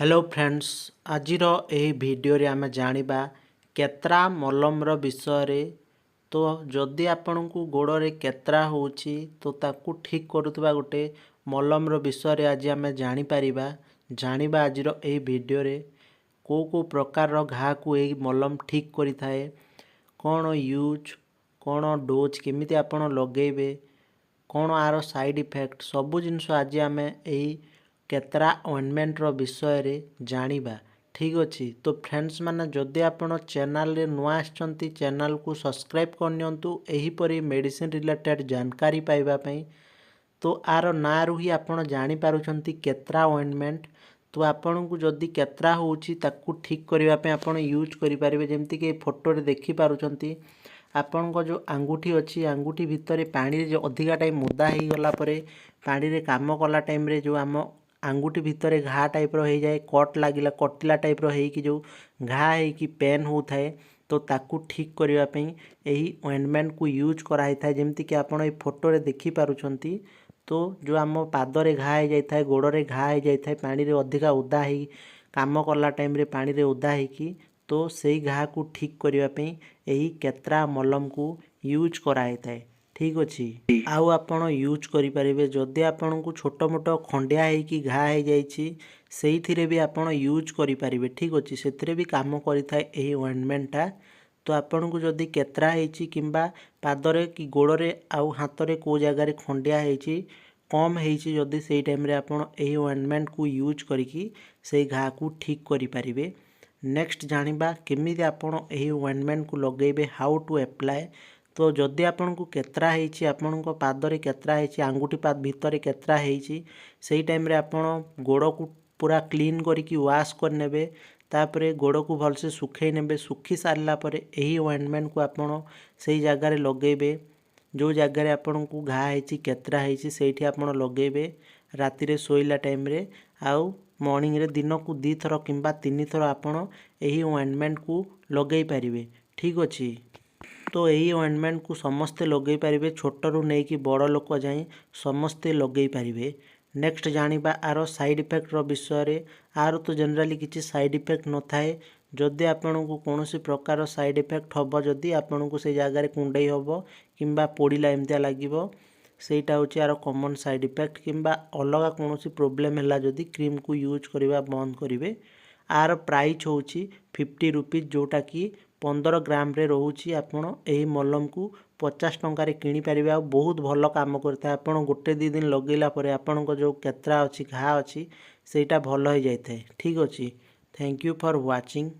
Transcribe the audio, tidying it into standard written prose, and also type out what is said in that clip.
Hello friends आजिर यही video रे आमे जानिबा केत्रा मलमर विषय रे। तो जदि आपण को गोड़ रे केत्रा होउची तो ताकू ठीक करुवा गोटे मलमर विषय रे आज आमे जानिबा आजिर यही वीडियो रे को प्रकार घा को यही मलम ठीक करि थाए, कौन यूज कौन डोज केमिति आपण लगेबे, कौन आर साइड इफेक्ट सबु जिनस आज आमे यही केत्रा ऑइंटमेंट रो विषय रे जानिबा। ठीक अच्छी तो फ्रेंड्स माने जदि आपण चैनल रे नुआ आछंती चैनल को सब्सक्राइब करनियंतु एही परी मेडिसिन रिलेटेड जानकारी पाइबा पई। तो आर ना रु ही आपण जानि पारुछंती केत्रा ऑइंटमेंट। तो आपण को जदि केत्रा होउची ताकू ठीक करिवा पे आपण यूज करि परिबे। जेमति कि फोटो रे देखि पारुछंती आपण को जो अंगूठी अच्छी अंगूठी भितर पानी रे अधिका टाइम मुदा ही गला परे पानी रे काम कला टाइम रे जो आम अंगूठी भितर घा टाइप रो हो जाए, कट लागिला कटिला टाइप रो हेकी जो घा हेकी पेन होता है तो ताकू ठीक करिवा पई एही ऑइंटमेंट को यूज कराई था। जेमति कि आपण ए फोटो रे देखि पारुछंती तो जो आम पाद रे घा हो जाए था, गोड़ रे घा हो जाए था, पानी रे अधिका उदा ही काम कला टाइम रे पानी रे उदा हेकी तो सेही घा को ठीक करिवा पई एही केत्रा मलम को यूज कराई थाए। ठीक अच्छी आउ आपण यूज करें जदि आपण को छोट मोट खंडिया होगी घा हो जाइए भी आपण यूज करें। ठीक अच्छे से भी कम करें यही ऑइंटमेंटा। तो आपण को जदि केत्रा होती किंबा पादरे कि गोड़े आउ हाथ में कौ जगार खंडिया होती कम होती जदि से टाइम रे आपण यही ऑइंटमेंट को यूज करिकी से घा को ठीक करें। नेक्स्ट जानिबा केमिति आपण यही ऑइंटमेंट को लगेबे, हाउ टू एप्लाय। तो जदि आपण को केत्रा होती आपण पादरे केत्रा होती आंगुठी पाद भितर केत्रा होती से टाइम रे आपण गोड़ को पूरा क्लीन करके वाश करने तापरे गोड़ को भलसे सुखई नेबे। सुखी सारला परे यही ऑइंटमेंट को आपण से जगार लगेबे जो जगार आपण को घा होती केत्रा होती सेठी आपण लगेबे राति रे सोइला टाइम रे आउ मॉर्निंग रे दिन को 2 थर किंबा 3 थर आपण यही ऑइंटमेंट को लगेई पारिबे। ठीक अच्छी तो यही ऑइंटमेंट को समस्ते लगे पारिबे, छोट रु नहीं कि बड़ लोक जाए समस्ते लगे पारिबे। नेक्स्ट जानिबा आर साइड इफेक्ट रो विषय रे। आर तो जनरली किसी साइड इफेक्ट न थाए। जदि आपण को कौन प्रकार साइड इफेक्ट हम जदि आपण को से जगार कुंडई हम किंबा पोड़ला एमतिया लागिबो सेटा होची आर कॉमन साइड इफेक्ट किंबा अलग कौन प्रोब्लेम है जदि क्रीम को यूज करवा बंद करेंगे। आर प्राइस होची 50 रुपीज जोटा कि 15 ग्राम रे रोची। आपण यही मलम को 50 टंका रे किनी परिबे। आ बहुत भल काम करता है। आपण गोटे 2 दिन लगेला परे आपण को जो केत्रा अच्छी घा अच्छी सेटा भल हो जाए। ठीक अच्छी थैंक यू फॉर वाचिंग।